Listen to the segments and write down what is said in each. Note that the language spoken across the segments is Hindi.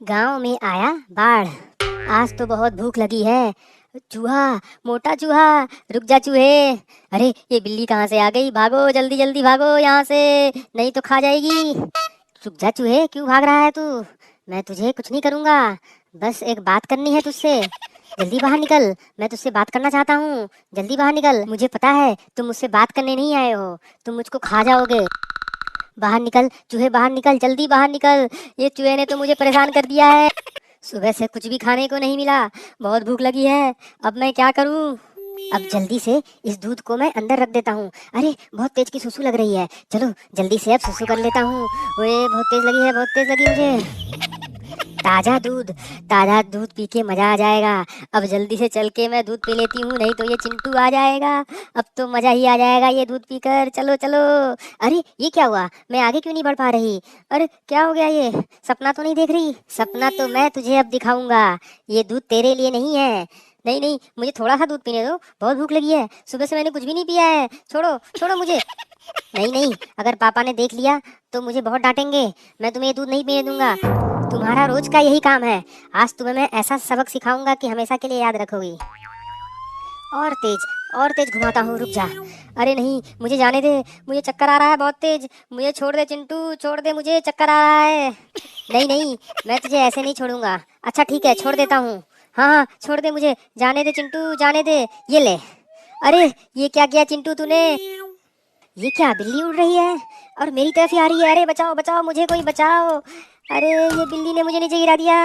गांव में आया बाढ़। आज तो बहुत भूख लगी है। चूहा, मोटा चूहा, रुक जा चूहे। अरे ये बिल्ली कहाँ से आ गई? भागो जल्दी जल्दी भागो यहाँ से, नहीं तो खा जाएगी। रुक जा चूहे, क्यों भाग रहा है तू? मैं तुझे कुछ नहीं करूँगा, बस एक बात करनी है तुझसे। जल्दी बाहर निकल, मैं तुझसे बात करना चाहता हूँ। जल्दी बाहर निकल, मुझे पता है तुम मुझसे बात करने नहीं आए हो, तुम मुझको खा जाओगे। बाहर निकल चूहे, बाहर निकल, जल्दी बाहर निकल। ये चूहे ने तो मुझे परेशान कर दिया है। सुबह से कुछ भी खाने को नहीं मिला, बहुत भूख लगी है, अब मैं क्या करूं? अब जल्दी से इस दूध को मैं अंदर रख देता हूँ। अरे बहुत तेज की सुसु लग रही है, चलो जल्दी से अब सुसु कर लेता हूँ। ओए बहुत तेज लगी है, बहुत तेज लगी मुझे। ताजा दूध, ताजा दूध पी के मजा आ जाएगा। अब जल्दी से चल के मैं दूध पी लेती हूँ, नहीं तो ये चिंटू आ जाएगा। अब तो मजा ही आ जाएगा ये दूध पीकर। चलो चलो। अरे ये क्या हुआ, मैं आगे क्यों नहीं बढ़ पा रही? अरे क्या हो गया? ये सपना तो नहीं देख रही? सपना तो मैं तुझे अब दिखाऊंगा। ये दूध तेरे लिए नहीं है। नहीं नहीं, मुझे थोड़ा सा दूध पीने दो, बहुत भूख लगी है, सुबह से मैंने कुछ भी नहीं पिया है। छोड़ो छोड़ो मुझे। नहीं नहीं, अगर पापा ने देख लिया तो मुझे बहुत डांटेंगे। मैं तुम्हें ये दूध नहीं पीने दूंगा। तुम्हारा रोज का यही काम है, आज तुम्हें मैं ऐसा सबक सिखाऊंगा कि हमेशा के लिए याद रखोगी। और तेज, और तेज घुमाता हूँ, रुक जा। अरे नहीं, मुझे जाने दे, मुझे चक्कर आ रहा है बहुत तेज। मुझे छोड़ दे चिंटू, छोड़ दे, मुझे चक्कर आ रहा है। नहीं नहीं, मैं तुझे ऐसे नहीं छोड़ूंगा। अच्छा ठीक है, छोड़ देता हूँ। हाँ हाँ, छोड़ दे मुझे, जाने दे चिंटू, जाने दे। ये ले। अरे ये क्या किया चिंटू तूने? ये क्या, बिल्ली उड़ रही है और मेरी तरफ ही आ रही है? अरे बचाओ बचाओ, मुझे कोई बचाओ। अरे ये बिल्ली ने मुझे नीचे गिरा दिया।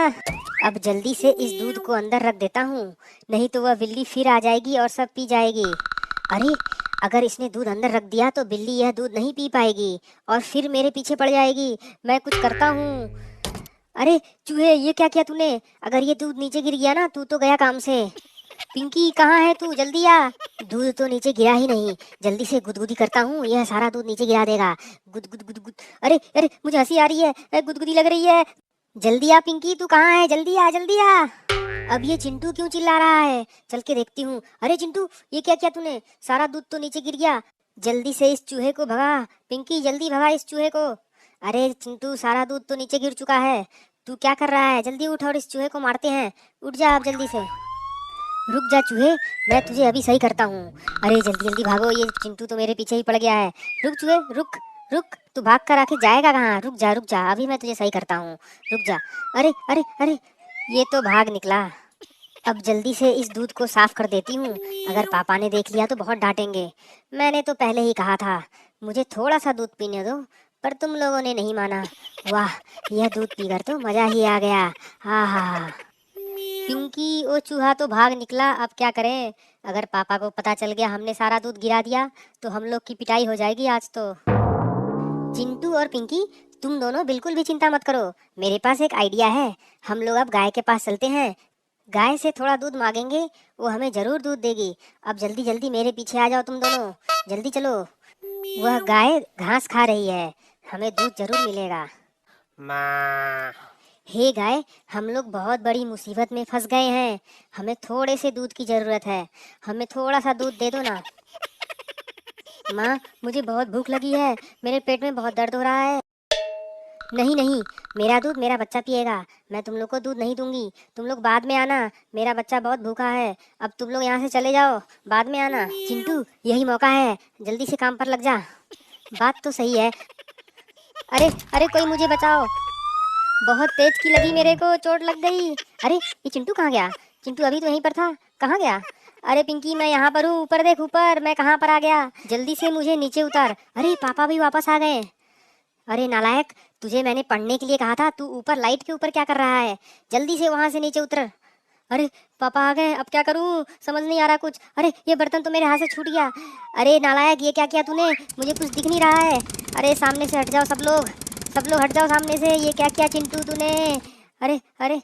अब जल्दी से इस दूध को अंदर रख देता हूँ, नहीं तो वह बिल्ली फिर आ जाएगी और सब पी जाएगी। अरे अगर इसने दूध अंदर रख दिया तो बिल्ली यह दूध नहीं पी पाएगी और फिर मेरे पीछे पड़ जाएगी। मैं कुछ करता हूँ। अरे चूहे, ये क्या किया तूने? अगर ये दूध नीचे गिर गया ना, तू तो गया काम से। पिंकी कहाँ है तू? जल्दी आ। दूध तो नीचे गिरा ही नहीं, जल्दी से गुदगुदी करता हूँ, यह सारा दूध नीचे गिरा देगा। गुद गुद गुद गुद। अरे अरे मुझे हंसी आ रही है, गुदगुदी लग रही है। जल्दी आ पिंकी, तू कहाँ है? जल्दी आ जल्दी आ। अब ये चिंटू क्यों चिल्ला रहा है? चल के देखती हूँ। अरे चिंटू, ये क्या किया तूने? सारा दूध तो नीचे गिर गया। जल्दी से इस चूहे को भगा। पिंकी जल्दी भगा इस चूहे को। अरे चिंटू, सारा दूध तो नीचे गिर चुका है, तू क्या कर रहा है? जल्दी उठ और इस चूहे को मारते हैं। उठ जा आप जल्दी से। रुक जा चूहे, मैं तुझे अभी सही करता हूँ। अरे जल्दी जल्दी भागो, ये चिंटू तो मेरे पीछे ही पड़ गया है। रुक चूहे रुक, रुक, तू भाग कर आके जाएगा कहाँ? रुक जा, अभी मैं तुझे सही करता हूँ। रुक जा। अरे अरे अरे, ये तो भाग निकला। अब जल्दी से इस दूध को साफ कर देती हूँ, अगर पापा ने देख लिया तो बहुत डांटेंगे। मैंने तो पहले ही कहा था मुझे थोड़ा सा दूध पीने दो, पर तुम लोगों ने नहीं माना। वाह, यह दूध पीकर तो मजा ही आ गया। हाँ हाँ हाँ। पिंकी, वो चूहा तो भाग निकला, अब क्या करें? अगर पापा को पता चल गया हमने सारा दूध गिरा दिया तो हम लोग की पिटाई हो जाएगी आज तो। चिंटू और पिंकी, तुम दोनों बिल्कुल भी चिंता मत करो, मेरे पास एक आइडिया है। हम लोग अब गाय के पास चलते हैं, गाय से थोड़ा दूध मांगेंगे, वो हमें जरूर दूध देगी। अब जल्दी जल्दी मेरे पीछे आ जाओ तुम दोनों, जल्दी चलो। वह गाय घास खा रही है, हमें दूध जरूर मिलेगा। माँ। हे गाय, हम लोग बहुत बड़ी मुसीबत में फंस गए हैं, हमें थोड़े से दूध की जरूरत है, हमें थोड़ा सा दूध दे दो ना। माँ, मुझे बहुत भूख लगी है, मेरे पेट में बहुत दर्द हो रहा है। नहीं नहीं, मेरा दूध मेरा बच्चा पिएगा, मैं तुम लोग को दूध नहीं दूंगी। तुम लोग बाद में आना, मेरा बच्चा बहुत भूखा है। अब तुम लोग यहाँ से चले जाओ, बाद में आना। चिंटू, यही मौका है, जल्दी से काम पर लग जा। बात तो सही है। अरे अरे, कोई मुझे बचाओ, बहुत तेज की लगी मेरे को, चोट लग गई। अरे ये चिंटू कहाँ गया? चिंटू अभी तो यहीं पर था, कहाँ गया? अरे पिंकी, मैं यहाँ पर हूँ, ऊपर देख ऊपर, मैं कहाँ पर आ गया? जल्दी से मुझे नीचे उतार। अरे पापा भी वापस आ गए। अरे नालायक, तुझे मैंने पढ़ने के लिए कहा था, तू ऊपर लाइट के ऊपर क्या कर रहा है? जल्दी से वहां से नीचे उतर। अरे पापा आ गए, अब क्या करूं, समझ नहीं आ रहा कुछ। अरे ये बर्तन तो मेरे हाथ से छूट गया। अरे नालायक, ये क्या किया तूने? मुझे कुछ दिख नहीं रहा है। अरे सामने से हट जाओ सब लोग, सब लोग हट जाओ सामने से। ये क्या किया चिंटू तूने? अरे अरे,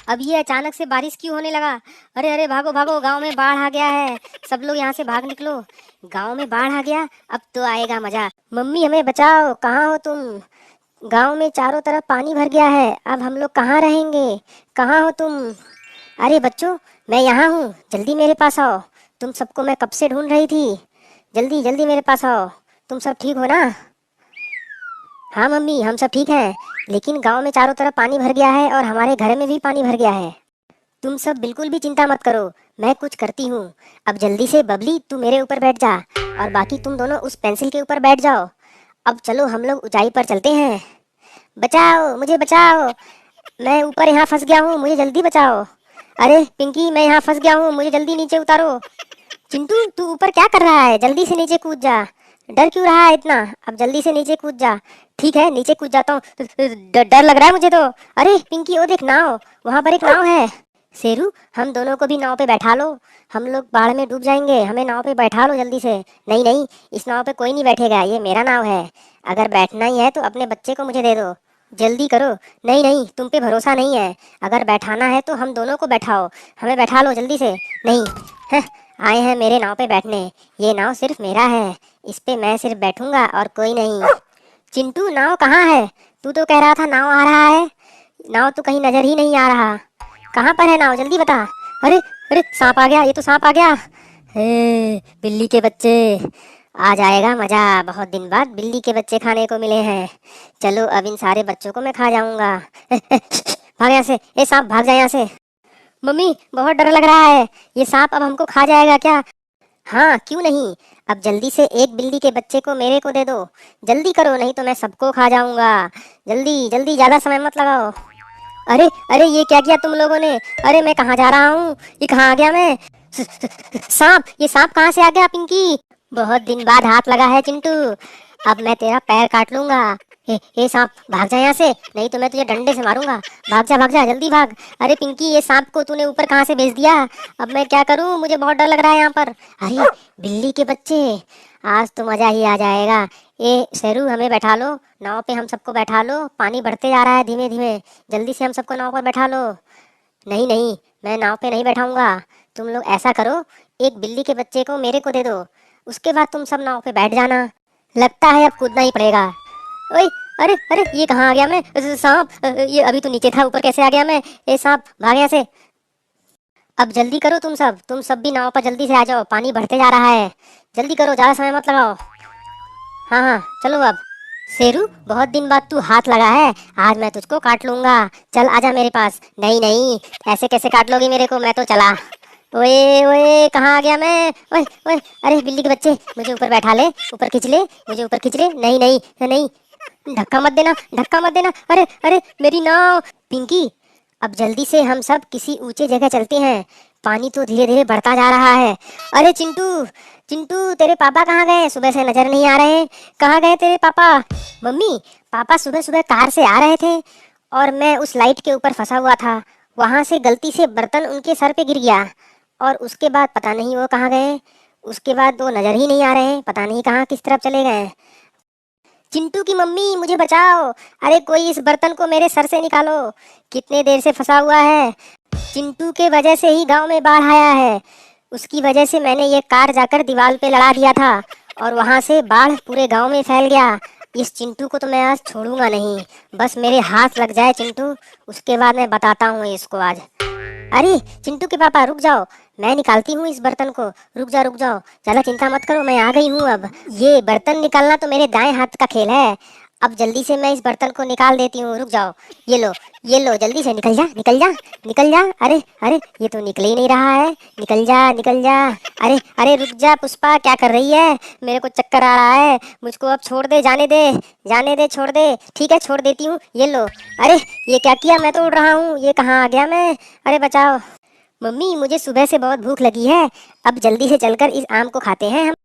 अब ये अचानक से बारिश क्यों होने लगा? अरे अरे भागो भागो, गांव में बाढ़ आ गया है, सब लोग यहाँ से भाग निकलो। गांव में बाढ़ आ गया, अब तो आएगा मजा। मम्मी हमें बचाओ, कहाँ हो तुम? गांव में चारों तरफ पानी भर गया है, अब हम लोग कहाँ रहेंगे? कहाँ हो तुम? अरे बच्चों, मैं यहाँ हूँ, जल्दी मेरे पास आओ। तुम सबको मैं कब से ढूंढ रही थी, जल्दी जल्दी मेरे पास आओ। तुम सब ठीक हो ना? हाँ मम्मी, हम सब ठीक हैं। लेकिन गांव में चारों तरफ पानी भर गया है और हमारे घर में भी पानी भर गया है। तुम सब बिल्कुल भी चिंता मत करो, मैं कुछ करती हूँ। अब जल्दी से बबली तू मेरे ऊपर बैठ जा और बाकी तुम दोनों उस पेंसिल के ऊपर बैठ जाओ। अब चलो हम लोग ऊंचाई पर चलते हैं। बचाओ, मुझे बचाओ, मैं ऊपर यहाँ फंस गया हूँ, मुझे जल्दी बचाओ। अरे पिंकी, मैं यहाँ फंस गया हूँ, मुझे जल्दी नीचे उतारो। चिंटू तू ऊपर क्या कर रहा है, जल्दी से नीचे कूद जा। डर क्यों रहा है इतना, अब जल्दी से नीचे कूद जा। ठीक है नीचे कूद जाता हूँ, डर लग रहा है मुझे तो। अरे पिंकी, ओ देख नाव, वहां पर एक नाव है। शेरू, हम दोनों को भी नाव पे बैठा लो, हम लोग बाढ़ में डूब जाएंगे, हमें नाव पे बैठा लो जल्दी से। नहीं नहीं, इस नाव पे कोई नहीं बैठेगा, ये मेरा नाव है। अगर बैठना ही है तो अपने बच्चे को मुझे दे दो, जल्दी करो। नहीं नहीं, तुम पे भरोसा नहीं है, अगर बैठाना है तो हम दोनों को बैठाओ, हमें बैठा लो जल्दी से। नहीं, हं, आए हैं मेरे नाव पे बैठने, ये नाव सिर्फ मेरा है, इस पे मैं सिर्फ बैठूंगा और कोई नहीं। चिंटू नाव कहाँ है, तू तो कह रहा था नाव आ रहा है, नाव तो कहीं नजर ही नहीं आ रहा। कहाँ पर है नाव, जल्दी बता। अरे अरे, सांप आ गया, ये तो सांप आ गया। हे बिल्ली के बच्चे, आ जाएगा मजा, बहुत दिन बाद बिल्ली के बच्चे खाने को मिले हैं। चलो अब इन सारे बच्चों को मैं खा जाऊंगा। भाग यहाँ से, ए सांप भाग जा यहाँ से। मम्मी बहुत डर लग रहा है, ये सांप अब हमको खा जाएगा क्या। हाँ क्यों नहीं, अब जल्दी से एक बिल्ली के बच्चे को मेरे को दे दो, जल्दी करो नहीं तो मैं सबको खा जाऊंगा। जल्दी जल्दी, ज्यादा समय मत लगाओ। अरे अरे, ये क्या किया तुम लोगों ने, अरे मैं कहाँ जा रहा हूँ, ये कहाँ आ गया मैं। सांप, ये सांप कहाँ से आ गया पिंकी, बहुत दिन बाद हाथ लगा है चिंटू, अब मैं तेरा पैर काट लूंगा। हे सांप भाग जा यहाँ से, नहीं तो मैं तुझे डंडे से मारूंगा। भाग जा जल्दी भाग। अरे पिंकी, ये सांप को तूने ऊपर कहाँ से भेज दिया, अब मैं क्या करूँ, मुझे बहुत डर लग रहा है यहाँ पर। अरे बिल्ली के बच्चे, आज तो मजा ही आ जाएगा। ए शेरू, हमें बैठा लो नाव पे, हम सबको बैठा लो, पानी बढ़ते जा रहा है धीमे धीमे, जल्दी से हम सबको नाव पर बैठा लो। नहीं नहीं, मैं नाव पे नहीं बैठाऊंगा, तुम लोग ऐसा करो, एक बिल्ली के बच्चे को मेरे को दे दो, उसके बाद तुम सब नाव पे बैठ जाना। लगता है अब कूदना ही पड़ेगा। ओए, अरे अरे, ये कहाँ आ गया मैं, सांप, ये अभी तो नीचे था, ऊपर कैसे आ गया मैं। ए सांप भाग यहाँ से। अब जल्दी करो तुम सब भी नाव पर जल्दी से आ जाओ, पानी बढ़ते जा रहा है, जल्दी करो, ज्यादा समय मत लगाओ। हाँ हाँ चलो अब। शेरू, बहुत दिन बाद तू हाथ लगा है, आज मैं तुझको काट लूंगा, चल आजा मेरे पास। नहीं नहीं, ऐसे कैसे काट लोगी मेरे को, मैं तो चला। ओए ओए, कहाँ आ गया मैं, ओए ओए, अरे बिल्ली के बच्चे, मुझे ऊपर बैठा ले, ऊपर खींच ले, मुझे ऊपर खींच ले। नहीं नहीं नहीं, धक्का मत देना, धक्का मत देना। अरे अरे, मेरी नाव। पिंकी, अब जल्दी से हम सब किसी ऊंचे जगह चलते हैं, पानी तो धीरे धीरे बढ़ता जा रहा है। अरे चिंटू, चिंटू तेरे पापा कहाँ गए, सुबह से नजर नहीं आ रहे, कहाँ गए तेरे पापा। मम्मी, पापा सुबह सुबह कार से आ रहे थे और मैं उस लाइट के ऊपर फंसा हुआ था, वहां से गलती से बर्तन उनके सर पे गिर गया और उसके बाद पता नहीं वो कहाँ गए, उसके बाद वो नजर ही नहीं आ रहे, पता नहीं कहाँ किस तरफ चले गए। चिंटू की मम्मी, मुझे बचाओ, अरे कोई इस बर्तन को मेरे सर से निकालो, कितने देर से फंसा हुआ है। चिंटू के वजह से ही गांव में बाढ़ आया है, उसकी वजह से मैंने ये कार जाकर दीवार पे लड़ा दिया था और वहां से बाढ़ पूरे गांव में फैल गया। इस चिंटू को तो मैं आज छोड़ूंगा नहीं, बस मेरे हाथ लग जाए चिंटू, उसके बाद मैं बताता हूँ इसको आज। अरे चिंटू के पापा रुक जाओ, मैं निकालती हूँ इस बर्तन को, रुक जाओ, ज्यादा चिंता मत करो, मैं आ गई हूँ। अब ये बर्तन निकालना तो मेरे दाएं हाथ का खेल है, अब जल्दी से मैं इस बर्तन को निकाल देती हूँ, रुक जाओ। ये लो जल्दी से, निकल जा निकल जा निकल जा। अरे अरे, ये तो निकल ही नहीं रहा है, निकल जा निकल जा। अरे अरे रुक जा पुष्पा, क्या कर रही है, मेरे को चक्कर आ रहा है, मुझको अब छोड़ दे, जाने दे, छोड़ दे। ठीक है छोड़ देती हूँ, ये लो। अरे ये क्या किया, मैं तो उड़ रहा हूँ, ये कहाँ आ गया मैं, अरे बचाओ। मम्मी, मुझे सुबह से बहुत भूख लगी है, अब जल्दी से चलकर इस आम को खाते हैं हम।